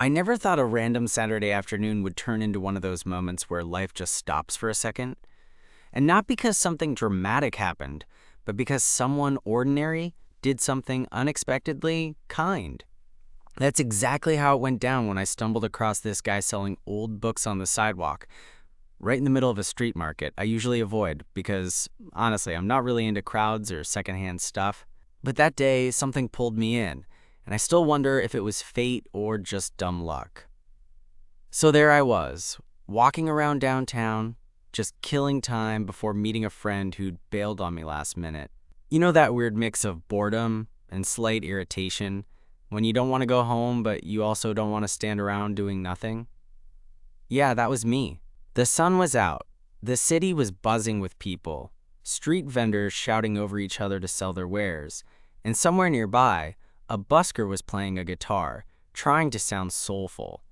I never thought a random Saturday afternoon would turn into one of those moments where life just stops for a second. And not because something dramatic happened, but because someone ordinary did something unexpectedly kind. That's exactly how it went down when I stumbled across this guy selling old books on the sidewalk, right in the middle of a street market I usually avoid because, honestly, I'm not really into crowds or secondhand stuff. But that day, something pulled me in, and I still wonder if it was fate or just dumb luck. So there I was, walking around downtown, just killing time before meeting a friend who'd bailed on me last minute. You know that weird mix of boredom and slight irritation when you don't want to go home but you also don't want to stand around doing nothing? Yeah, that was me. The sun was out. The city was buzzing with people, street vendors shouting over each other to sell their wares, and somewhere nearby, a busker was playing a guitar, trying to sound soulful.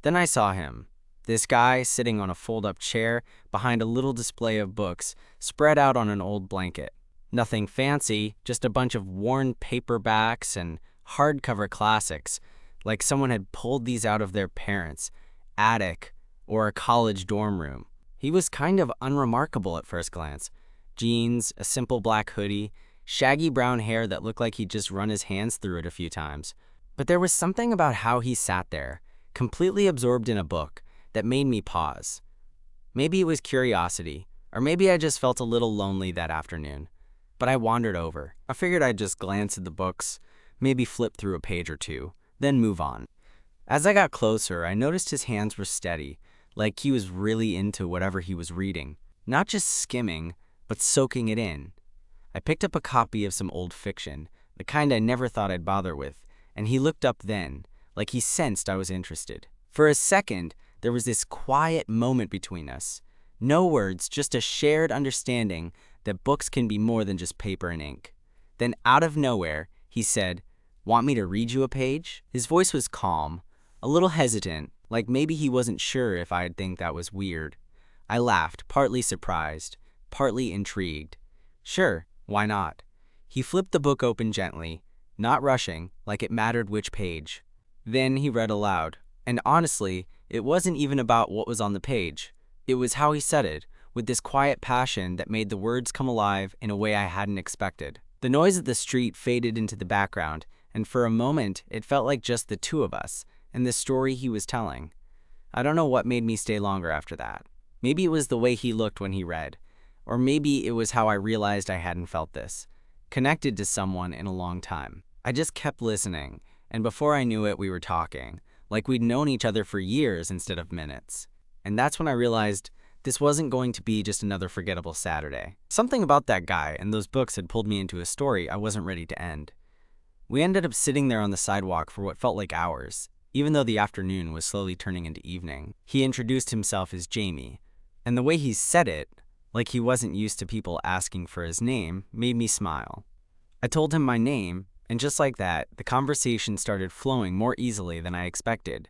Then I saw him, this guy sitting on a fold-up chair behind a little display of books spread out on an old blanket. Nothing fancy, just a bunch of worn paperbacks and hardcover classics, like someone had pulled these out of their parents' attic or a college dorm room. He was kind of unremarkable at first glance. Jeans, a simple black hoodie, shaggy brown hair that looked like he'd just run his hands through it a few times. But there was something about how he sat there, completely absorbed in a book, that made me pause. Maybe it was curiosity, or maybe I just felt a little lonely that afternoon. But I wandered over. I figured I'd just glance at the books, maybe flip through a page or two, then move on. As I got closer, I noticed his hands were steady, like he was really into whatever he was reading, not just skimming, but soaking it in. I picked up a copy of some old fiction, the kind I never thought I'd bother with, and he looked up then, like he sensed I was interested. For a second, there was this quiet moment between us. No words, just a shared understanding that books can be more than just paper and ink. Then out of nowhere, he said, "Want me to read you a page?" His voice was calm, a little hesitant, like maybe he wasn't sure if I'd think that was weird. I laughed, partly surprised, partly intrigued. Sure, why not? He flipped the book open gently, not rushing, like it mattered which page. Then he read aloud, and honestly, it wasn't even about what was on the page. It was how he said it, with this quiet passion that made the words come alive in a way I hadn't expected. The noise of the street faded into the background, and for a moment, it felt like just the two of us, and the story he was telling. I don't know what made me stay longer after that. Maybe it was the way he looked when he read, or maybe it was how I realized I hadn't felt this, connected to someone in a long time. I just kept listening, and before I knew it, we were talking, like we'd known each other for years instead of minutes. And that's when I realized this wasn't going to be just another forgettable Saturday. Something about that guy and those books had pulled me into a story I wasn't ready to end. We ended up sitting there on the sidewalk for what felt like hours, even though the afternoon was slowly turning into evening. He introduced himself as Jamie, and the way he said it, like he wasn't used to people asking for his name, made me smile. I told him my name, and just like that, the conversation started flowing more easily than I expected.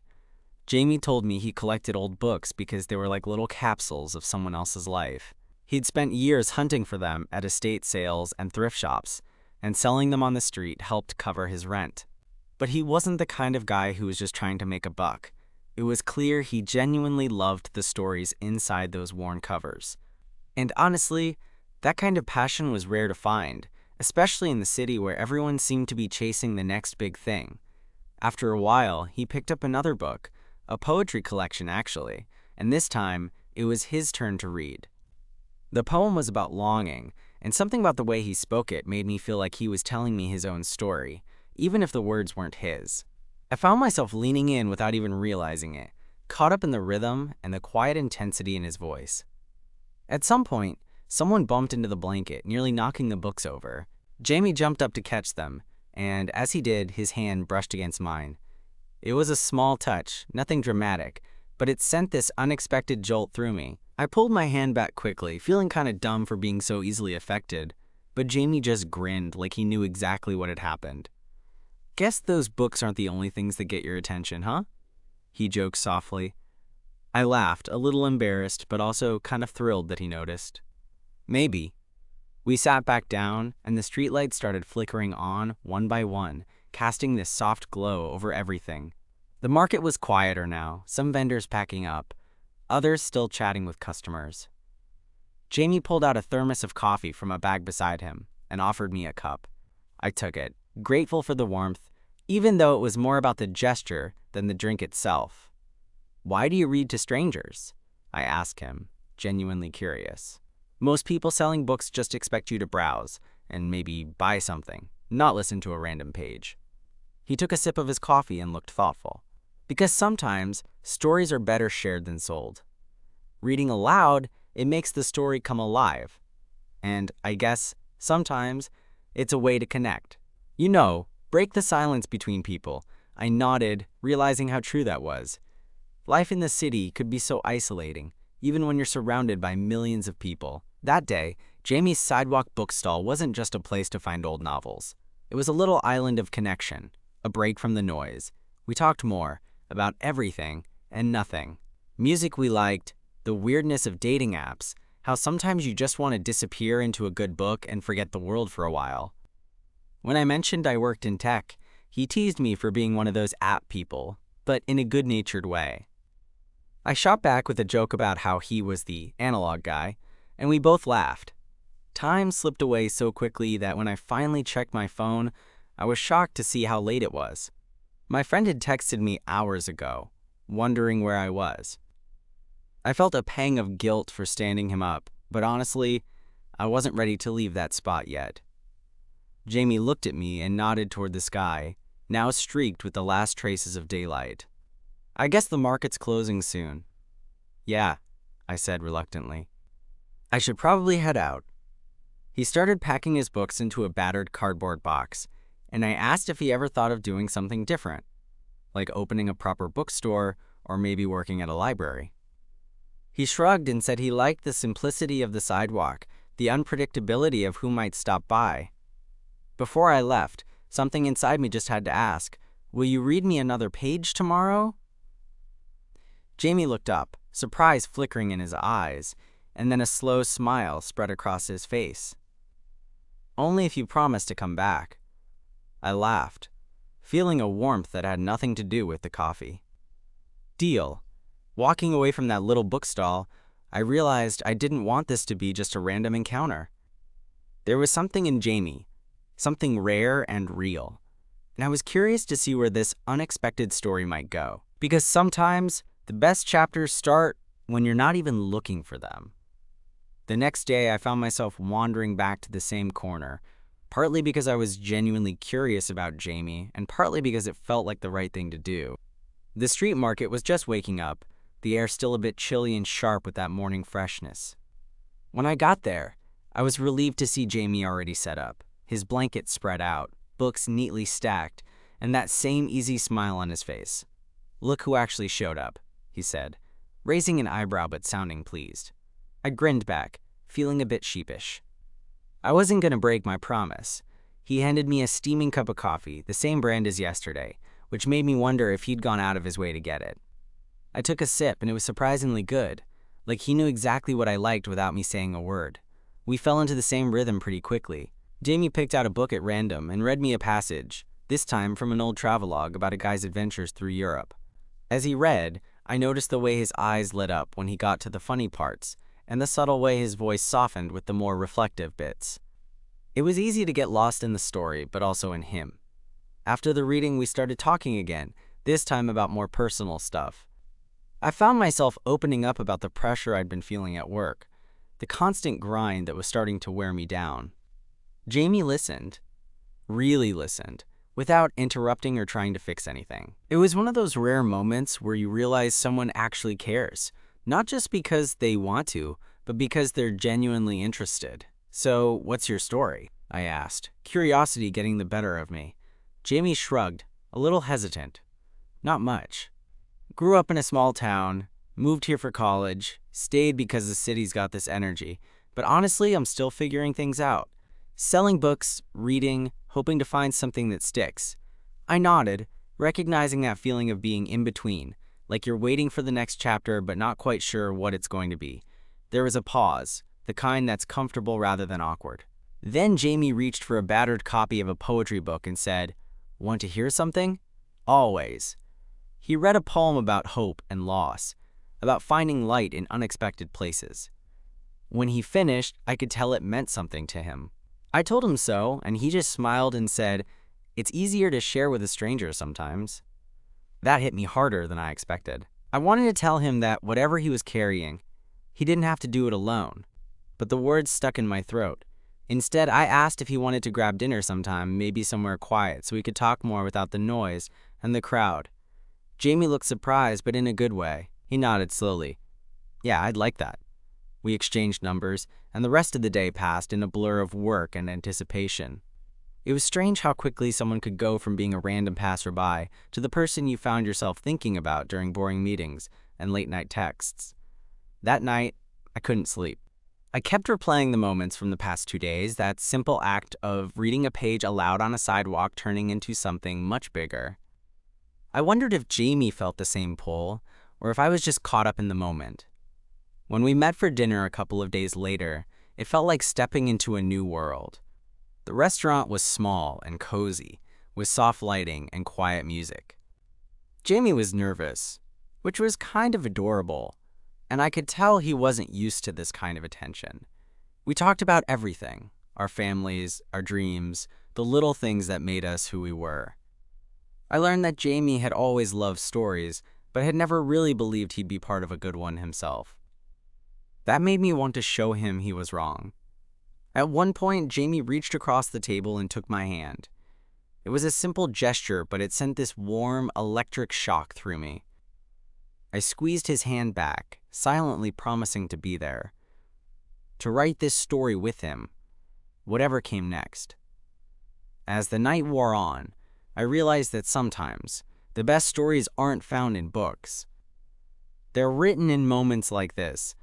Jamie told me he collected old books because they were like little capsules of someone else's life. He'd spent years hunting for them at estate sales and thrift shops, and selling them on the street helped cover his rent. But he wasn't the kind of guy who was just trying to make a buck. It was clear he genuinely loved the stories inside those worn covers. And honestly, that kind of passion was rare to find, especially in the city where everyone seemed to be chasing the next big thing. After a while, he picked up another book, a poetry collection actually, and this time, it was his turn to read. The poem was about longing, and something about the way he spoke it made me feel like he was telling me his own story, even if the words weren't his. I found myself leaning in without even realizing it, caught up in the rhythm and the quiet intensity in his voice. At some point, someone bumped into the blanket, nearly knocking the books over. Jamie jumped up to catch them, and as he did, his hand brushed against mine. It was a small touch, nothing dramatic, but it sent this unexpected jolt through me. I pulled my hand back quickly, feeling kind of dumb for being so easily affected, but Jamie just grinned like he knew exactly what had happened. "Guess those books aren't the only things that get your attention, huh?" he joked softly. I laughed, a little embarrassed, but also kind of thrilled that he noticed. Maybe. We sat back down, and the streetlights started flickering on, one by one, casting this soft glow over everything. The market was quieter now, some vendors packing up, others still chatting with customers. Jamie pulled out a thermos of coffee from a bag beside him and offered me a cup. I took it, grateful for the warmth, even though it was more about the gesture than the drink itself. "Why do you read to strangers?" I asked him, genuinely curious. "Most people selling books just expect you to browse and maybe buy something, not listen to a random page." He took a sip of his coffee and looked thoughtful. "Because sometimes stories are better shared than sold. Reading aloud, it makes the story come alive. And I guess sometimes it's a way to connect. Break the silence between people." I nodded, realizing how true that was. Life in the city could be so isolating, even when you're surrounded by millions of people. That day, Jamie's sidewalk bookstall wasn't just a place to find old novels. It was a little island of connection, a break from the noise. We talked more about everything and nothing. Music we liked, the weirdness of dating apps, how sometimes you just want to disappear into a good book and forget the world for a while. When I mentioned I worked in tech, he teased me for being one of those app people, but in a good-natured way. I shot back with a joke about how he was the analog guy, and we both laughed. Time slipped away so quickly that when I finally checked my phone, I was shocked to see how late it was. My friend had texted me hours ago, wondering where I was. I felt a pang of guilt for standing him up, but honestly, I wasn't ready to leave that spot yet. Jamie looked at me and nodded toward the sky, now streaked with the last traces of daylight. "I guess the market's closing soon." "Yeah," I said reluctantly. "I should probably head out." He started packing his books into a battered cardboard box, and I asked if he ever thought of doing something different, like opening a proper bookstore or maybe working at a library. He shrugged and said he liked the simplicity of the sidewalk, the unpredictability of who might stop by. Before I left, something inside me just had to ask, "Will you read me another page tomorrow?" Jamie looked up, surprise flickering in his eyes, and then a slow smile spread across his face. "Only if you promise to come back." I laughed, feeling a warmth that had nothing to do with the coffee. "Deal." Walking away from that little bookstall, I realized I didn't want this to be just a random encounter. There was something in Jamie, something rare and real, and I was curious to see where this unexpected story might go. Because sometimes the best chapters start when you're not even looking for them. The next day, I found myself wandering back to the same corner, partly because I was genuinely curious about Jamie, and partly because it felt like the right thing to do. The street market was just waking up, the air still a bit chilly and sharp with that morning freshness. When I got there, I was relieved to see Jamie already set up, his blanket spread out, books neatly stacked, and that same easy smile on his face. "Look who actually showed up," he said, raising an eyebrow but sounding pleased. I grinned back, feeling a bit sheepish. I wasn't going to break my promise. He handed me a steaming cup of coffee, the same brand as yesterday, which made me wonder if he'd gone out of his way to get it. I took a sip and it was surprisingly good, like he knew exactly what I liked without me saying a word. We fell into the same rhythm pretty quickly. Jamie picked out a book at random and read me a passage, this time from an old travelogue about a guy's adventures through Europe. As he read, I noticed the way his eyes lit up when he got to the funny parts, and the subtle way his voice softened with the more reflective bits. It was easy to get lost in the story, but also in him. After the reading, we started talking again, this time about more personal stuff. I found myself opening up about the pressure I'd been feeling at work, the constant grind that was starting to wear me down. Jamie listened, really listened, without interrupting or trying to fix anything. It was one of those rare moments where you realize someone actually cares, not just because they want to, but because they're genuinely interested. "So, what's your story?" I asked, curiosity getting the better of me. Jamie shrugged, a little hesitant. "Not much. Grew up in a small town, moved here for college, stayed because the city's got this energy, but honestly, I'm still figuring things out. Selling books, reading, hoping to find something that sticks." I nodded, recognizing that feeling of being in between, like you're waiting for the next chapter but not quite sure what it's going to be. There was a pause, the kind that's comfortable rather than awkward. Then Jamie reached for a battered copy of a poetry book and said, "Want to hear something?" "Always." He read a poem about hope and loss, about finding light in unexpected places. When he finished, I could tell it meant something to him. I told him so, and he just smiled and said, "It's easier to share with a stranger sometimes." That hit me harder than I expected. I wanted to tell him that whatever he was carrying, he didn't have to do it alone. But the words stuck in my throat. Instead, I asked if he wanted to grab dinner sometime, maybe somewhere quiet, so we could talk more without the noise and the crowd. Jamie looked surprised, but in a good way. He nodded slowly. "Yeah, I'd like that." We exchanged numbers, and the rest of the day passed in a blur of work and anticipation. It was strange how quickly someone could go from being a random passerby to the person you found yourself thinking about during boring meetings and late-night texts. That night, I couldn't sleep. I kept replaying the moments from the past 2 days, that simple act of reading a page aloud on a sidewalk turning into something much bigger. I wondered if Jamie felt the same pull, or if I was just caught up in the moment. When we met for dinner a couple of days later, it felt like stepping into a new world. The restaurant was small and cozy, with soft lighting and quiet music. Jamie was nervous, which was kind of adorable, and I could tell he wasn't used to this kind of attention. We talked about everything, our families, our dreams, the little things that made us who we were. I learned that Jamie had always loved stories, but had never really believed he'd be part of a good one himself. That made me want to show him he was wrong. At one point, Jamie reached across the table and took my hand. It was a simple gesture, but it sent this warm, electric shock through me. I squeezed his hand back, silently promising to be there, to write this story with him, whatever came next. As the night wore on, I realized that sometimes the best stories aren't found in books. They're written in moments like this,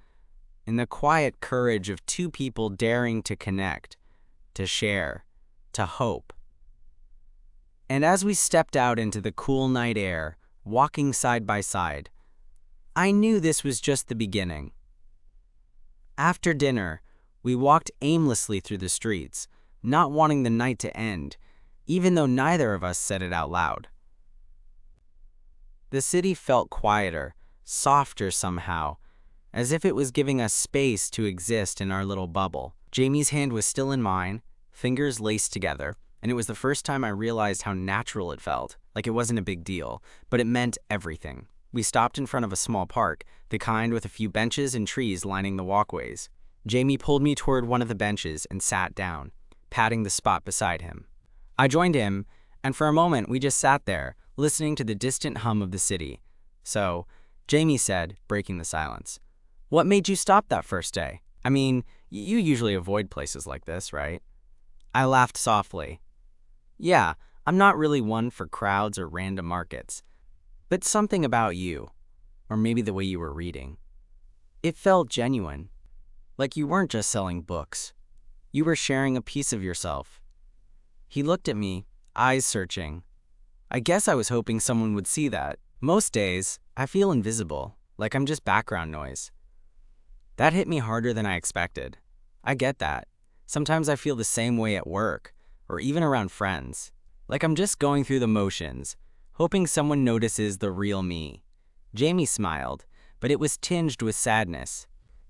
in the quiet courage of two people daring to connect, to share, to hope. And as we stepped out into the cool night air, walking side by side, I knew this was just the beginning. After dinner, we walked aimlessly through the streets, not wanting the night to end, even though neither of us said it out loud. The city felt quieter, softer somehow, as if it was giving us space to exist in our little bubble. Jamie's hand was still in mine, fingers laced together, and it was the first time I realized how natural it felt, like it wasn't a big deal, but it meant everything. We stopped in front of a small park, the kind with a few benches and trees lining the walkways. Jamie pulled me toward one of the benches and sat down, patting the spot beside him. I joined him, and for a moment we just sat there, listening to the distant hum of the city. So, Jamie said, breaking the silence, "What made you stop that first day? I mean, you usually avoid places like this, right?" I laughed softly. "Yeah, I'm not really one for crowds or random markets. But something about you, or maybe the way you were reading, it felt genuine. Like you weren't just selling books. You were sharing a piece of yourself." He looked at me, eyes searching. I guess I was hoping someone would see that. Most days, I feel invisible, like I'm just background noise. That hit me harder than I expected. I get that. Sometimes I feel the same way at work, or even around friends. Like I'm just going through the motions, hoping someone notices the real me. Jamie smiled, but it was tinged with sadness.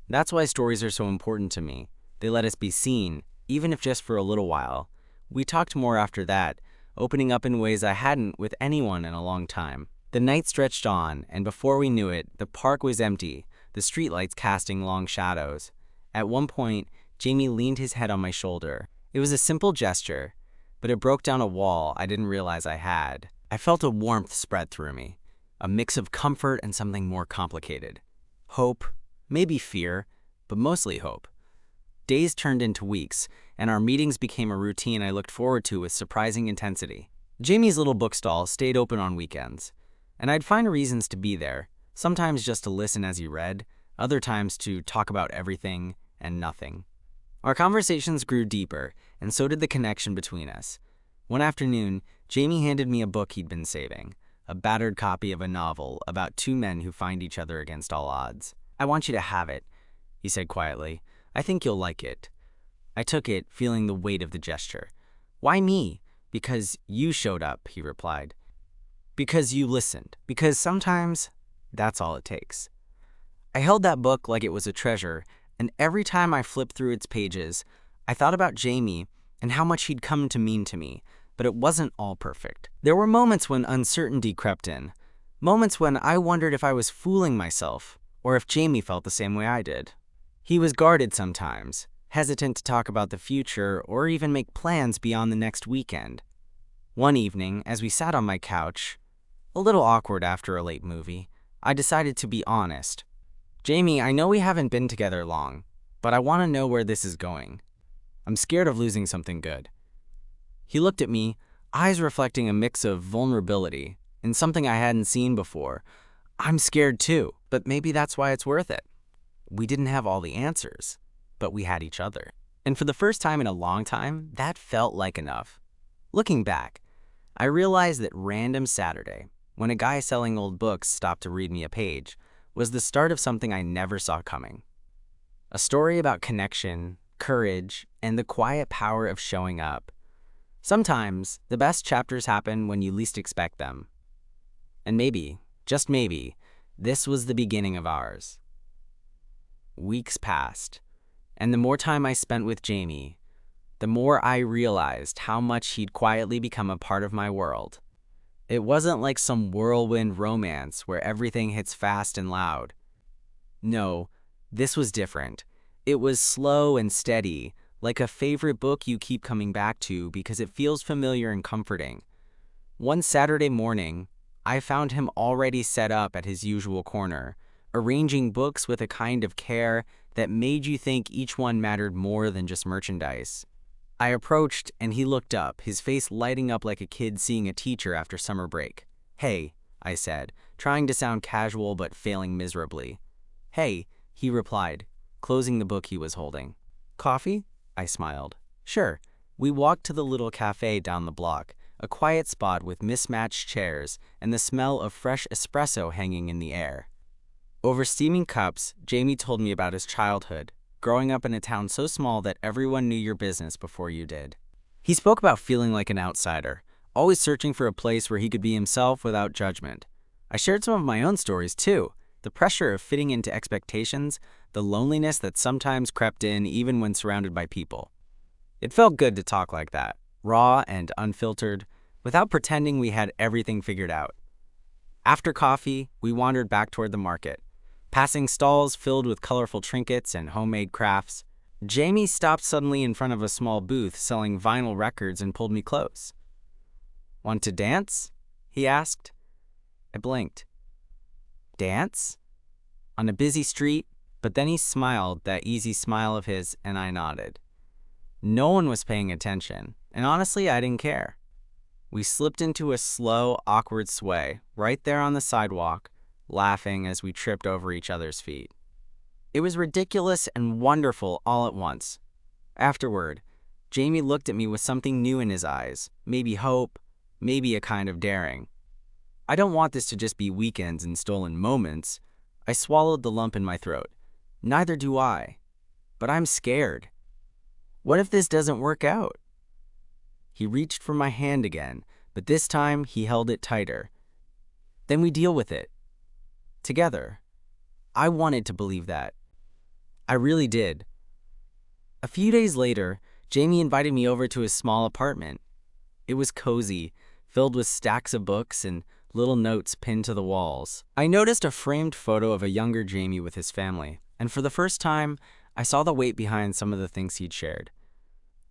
That's why stories are so important to me. They let us be seen, even if just for a little while. We talked more after that, opening up in ways I hadn't with anyone in a long time. The night stretched on, and before we knew it, the park was empty, the streetlights casting long shadows. At one point, Jamie leaned his head on my shoulder. It was a simple gesture, but it broke down a wall I didn't realize I had. I felt a warmth spread through me, a mix of comfort and something more complicated. Hope, maybe fear, but mostly hope. Days turned into weeks, and our meetings became a routine I looked forward to with surprising intensity. Jamie's little bookstall stayed open on weekends, and I'd find reasons to be there, sometimes just to listen as he read, other times to talk about everything and nothing. Our conversations grew deeper, and so did the connection between us. One afternoon, Jamie handed me a book he'd been saving, a battered copy of a novel about two men who find each other against all odds. "I want you to have it," he said quietly. "I think you'll like it." I took it, feeling the weight of the gesture. "Why me?" "Because you showed up," he replied. because you listened, because sometimes that's all it takes. I held that book like it was a treasure, and every time I flipped through its pages, I thought about Jamie and how much he'd come to mean to me, but it wasn't all perfect. There were moments when uncertainty crept in, moments when I wondered if I was fooling myself, or if Jamie felt the same way I did. He was guarded sometimes, hesitant to talk about the future or even make plans beyond the next weekend. One evening, as we sat on my couch, a little awkward after a late movie, I decided to be honest. Jamie, I know we haven't been together long, but I want to know where this is going. I'm scared of losing something good. He looked at me, eyes reflecting a mix of vulnerability and something I hadn't seen before. I'm scared too, but maybe that's why it's worth it. We didn't have all the answers, but we had each other. And for the first time in a long time, that felt like enough. Looking back, I realized that random Saturday, when a guy selling old books stopped to read me a page, was the start of something I never saw coming. A story about connection, courage, and the quiet power of showing up. Sometimes, the best chapters happen when you least expect them. And maybe, just maybe, this was the beginning of ours. Weeks passed, and the more time I spent with Jamie, the more I realized how much he'd quietly become a part of my world. It wasn't like some whirlwind romance where everything hits fast and loud. No, this was different. It was slow and steady, like a favorite book you keep coming back to because it feels familiar and comforting. One Saturday morning, I found him already set up at his usual corner, arranging books with a kind of care that made you think each one mattered more than just merchandise. I approached and he looked up, his face lighting up like a kid seeing a teacher after summer break. "Hey," I said, trying to sound casual but failing miserably. "Hey," he replied, closing the book he was holding. "Coffee?" I smiled. "Sure." We walked to the little cafe down the block, a quiet spot with mismatched chairs and the smell of fresh espresso hanging in the air. Over steaming cups, Jamie told me about his childhood, growing up in a town so small that everyone knew your business before you did. He spoke about feeling like an outsider, always searching for a place where he could be himself without judgment. I shared some of my own stories too, the pressure of fitting into expectations, the loneliness that sometimes crept in even when surrounded by people. It felt good to talk like that, raw and unfiltered, without pretending we had everything figured out. After coffee, we wandered back toward the market, passing stalls filled with colorful trinkets and homemade crafts. Jamie stopped suddenly in front of a small booth selling vinyl records and pulled me close. "Want to dance?" he asked. I blinked. Dance? On a busy street? But then he smiled, that easy smile of his, and I nodded. No one was paying attention, and honestly, I didn't care. We slipped into a slow, awkward sway, right there on the sidewalk, laughing as we tripped over each other's feet. It was ridiculous and wonderful all at once. Afterward, Jamie looked at me with something new in his eyes, maybe hope, maybe a kind of daring. I don't want this to just be weekends and stolen moments. I swallowed the lump in my throat. Neither do I. But I'm scared. What if this doesn't work out? He reached for my hand again, but this time he held it tighter. Then we deal with it. Together. I wanted to believe that. I really did. A few days later, Jamie invited me over to his small apartment. It was cozy, filled with stacks of books and little notes pinned to the walls. I noticed a framed photo of a younger Jamie with his family, and for the first time, I saw the weight behind some of the things he'd shared.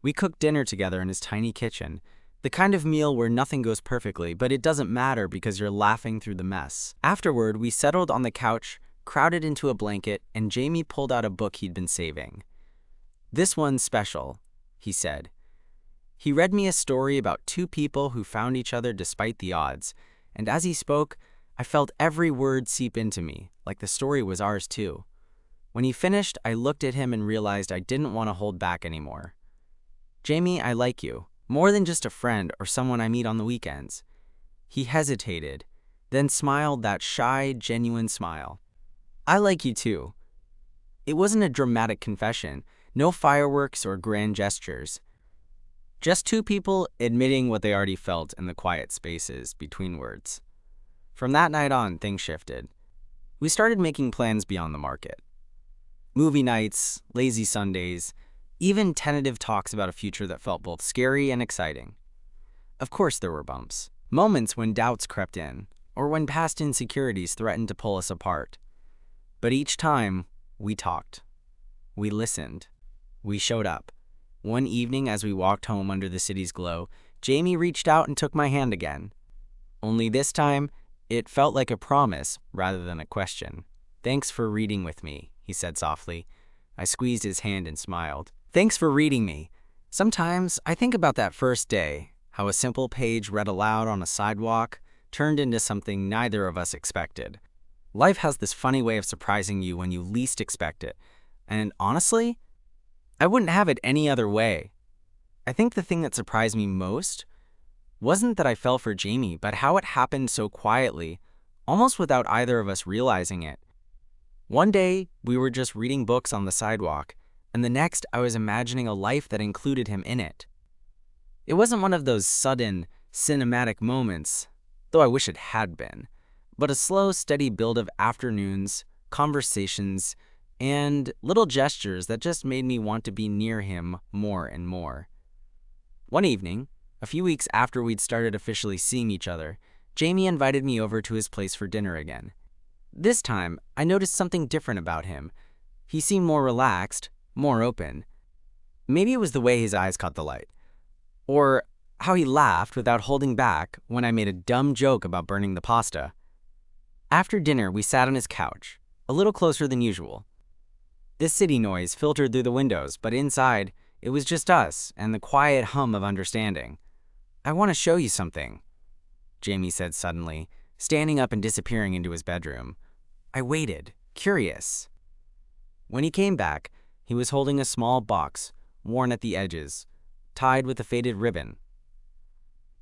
We cooked dinner together in his tiny kitchen, the kind of meal where nothing goes perfectly, but it doesn't matter because you're laughing through the mess. Afterward, we settled on the couch, crowded into a blanket, and Jamie pulled out a book he'd been saving. "This one's special," he said. He read me a story about two people who found each other despite the odds, and as he spoke, I felt every word seep into me, like the story was ours too. When he finished, I looked at him and realized I didn't want to hold back anymore. "Jamie, I like you, more than just a friend or someone I meet on the weekends." He hesitated, then smiled that shy, genuine smile. "I like you too." It wasn't a dramatic confession, no fireworks or grand gestures. Just two people admitting what they already felt in the quiet spaces between words. From that night on, things shifted. We started making plans beyond the market. Movie nights, lazy Sundays, even tentative talks about a future that felt both scary and exciting. Of course there were bumps. Moments when doubts crept in, or when past insecurities threatened to pull us apart. But each time, we talked. We listened. We showed up. One evening as we walked home under the city's glow, Jamie reached out and took my hand again. Only this time, it felt like a promise rather than a question. "Thanks for reading with me," he said softly. I squeezed his hand and smiled. "Thanks for reading me." Sometimes I think about that first day, how a simple page read aloud on a sidewalk turned into something neither of us expected. Life has this funny way of surprising you when you least expect it. And honestly, I wouldn't have it any other way. I think the thing that surprised me most wasn't that I fell for Jamie, but how it happened so quietly, almost without either of us realizing it. One day, we were just reading books on the sidewalk, and the next, I was imagining a life that included him in it. It wasn't one of those sudden, cinematic moments, though I wish it had been, but a slow, steady build of afternoons, conversations, and little gestures that just made me want to be near him more and more. One evening, a few weeks after we'd started officially seeing each other, Jamie invited me over to his place for dinner again. This time, I noticed something different about him. He seemed more relaxed, more open. Maybe it was the way his eyes caught the light, or how he laughed without holding back when I made a dumb joke about burning the pasta. After dinner, we sat on his couch, a little closer than usual. The city noise filtered through the windows, but inside, it was just us and the quiet hum of understanding. "I want to show you something," Jamie said suddenly, standing up and disappearing into his bedroom. I waited, curious. When he came back, he was holding a small box, worn at the edges, tied with a faded ribbon.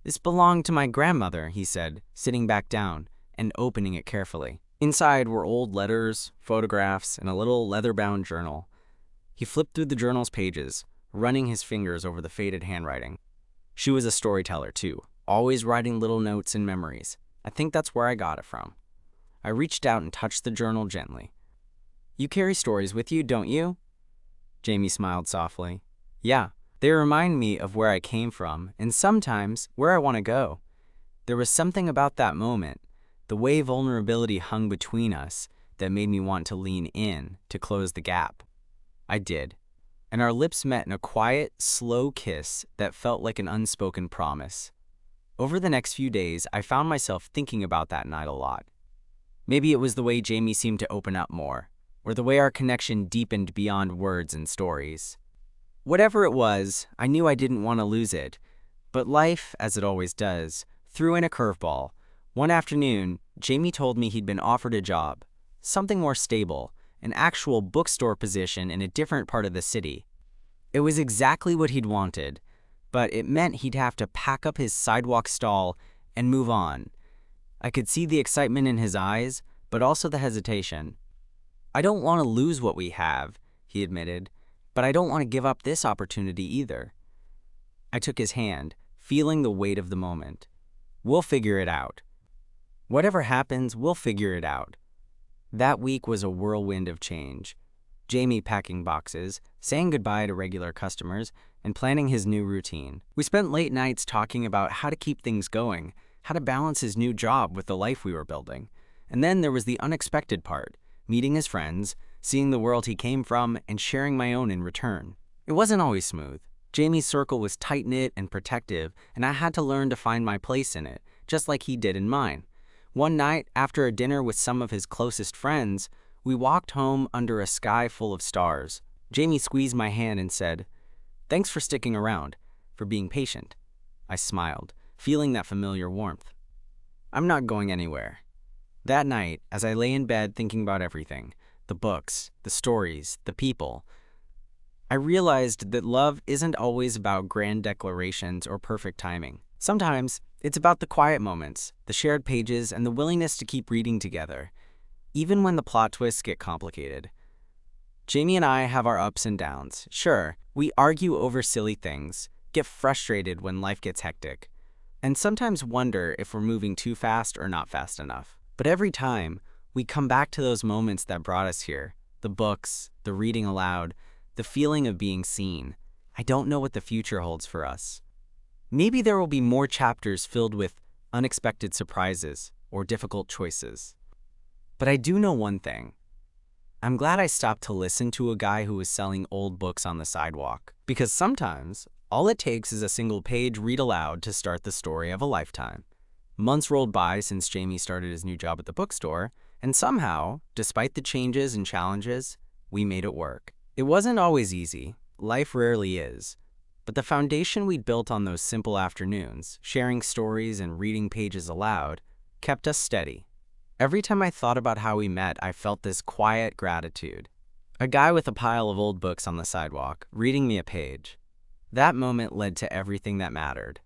"This belonged to my grandmother," he said, sitting back down and opening it carefully. Inside were old letters, photographs, and a little leather-bound journal. He flipped through the journal's pages, running his fingers over the faded handwriting. She was a storyteller, too, always writing little notes and memories. I think that's where I got it from. I reached out and touched the journal gently. "You carry stories with you, don't you?" Jamie smiled softly. "Yeah, they remind me of where I came from and sometimes where I want to go." There was something about that moment, the way vulnerability hung between us, that made me want to lean in to close the gap. I did, and our lips met in a quiet, slow kiss that felt like an unspoken promise. Over the next few days, I found myself thinking about that night a lot. Maybe it was the way Jamie seemed to open up more, or the way our connection deepened beyond words and stories. Whatever it was, I knew I didn't want to lose it, but life, as it always does, threw in a curveball. One afternoon, Jamie told me he'd been offered a job, something more stable, an actual bookstore position in a different part of the city. It was exactly what he'd wanted, but it meant he'd have to pack up his sidewalk stall and move on. I could see the excitement in his eyes, but also the hesitation. "I don't want to lose what we have," he admitted, "but I don't want to give up this opportunity either." I took his hand, feeling the weight of the moment. "We'll figure it out. Whatever happens, we'll figure it out." That week was a whirlwind of change. Jamie packing boxes, saying goodbye to regular customers, and planning his new routine. We spent late nights talking about how to keep things going, how to balance his new job with the life we were building. And then there was the unexpected part, meeting his friends, seeing the world he came from, and sharing my own in return. It wasn't always smooth. Jamie's circle was tight-knit and protective, and I had to learn to find my place in it, just like he did in mine. One night, after a dinner with some of his closest friends, we walked home under a sky full of stars. Jamie squeezed my hand and said, "Thanks for sticking around, for being patient." I smiled, feeling that familiar warmth. "I'm not going anywhere." That night, as I lay in bed thinking about everything, the books, the stories, the people, I realized that love isn't always about grand declarations or perfect timing. Sometimes, it's about the quiet moments, the shared pages, and the willingness to keep reading together, even when the plot twists get complicated. Jamie and I have our ups and downs. Sure, we argue over silly things, get frustrated when life gets hectic. and sometimes wonder if we're moving too fast or not fast enough. But every time, we come back to those moments that brought us here, the books, the reading aloud, the feeling of being seen. I don't know what the future holds for us. Maybe there will be more chapters filled with unexpected surprises or difficult choices. But I do know one thing. I'm glad I stopped to listen to a guy who was selling old books on the sidewalk, because sometimes all it takes is a single page read aloud to start the story of a lifetime. Months rolled by since Jamie started his new job at the bookstore, and somehow, despite the changes and challenges, we made it work. It wasn't always easy. Life rarely is. But the foundation we'd built on those simple afternoons, sharing stories and reading pages aloud, kept us steady. Every time I thought about how we met, I felt this quiet gratitude. A guy with a pile of old books on the sidewalk, reading me a page. That moment led to everything that mattered.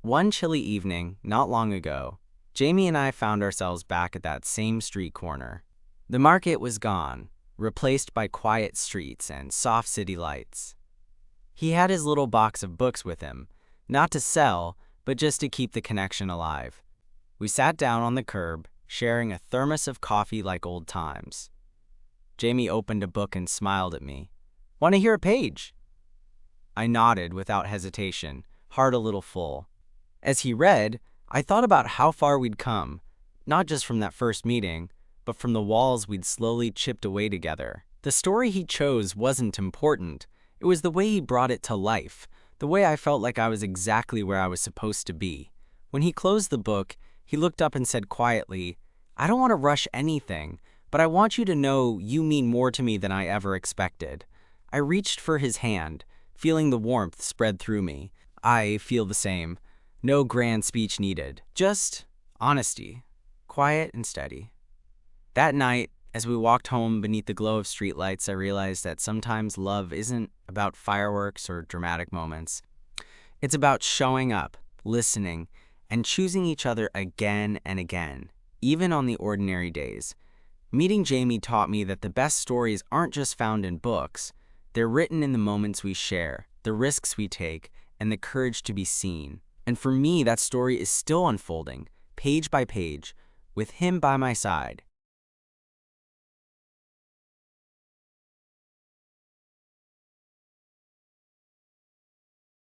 One chilly evening, not long ago, Jamie and I found ourselves back at that same street corner. The market was gone, replaced by quiet streets and soft city lights. He had his little box of books with him, not to sell, but just to keep the connection alive. We sat down on the curb, sharing a thermos of coffee like old times. Jamie opened a book and smiled at me. "Want to hear a page?" I nodded without hesitation, heart a little full. As he read, I thought about how far we'd come, not just from that first meeting, but from the walls we'd slowly chipped away together. The story he chose wasn't important. It was the way he brought it to life, the way I felt like I was exactly where I was supposed to be. When he closed the book, he looked up and said quietly, "I don't want to rush anything, but I want you to know you mean more to me than I ever expected." I reached for his hand, feeling the warmth spread through me. I feel the same. No grand speech needed. Just honesty, quiet and steady. That night, as we walked home beneath the glow of streetlights, I realized that sometimes love isn't about fireworks or dramatic moments. It's about showing up, listening, and choosing each other again and again, even on the ordinary days. Meeting Jamie taught me that the best stories aren't just found in books. They're written in the moments we share, the risks we take, and the courage to be seen. And for me, that story is still unfolding, page by page, with him by my side,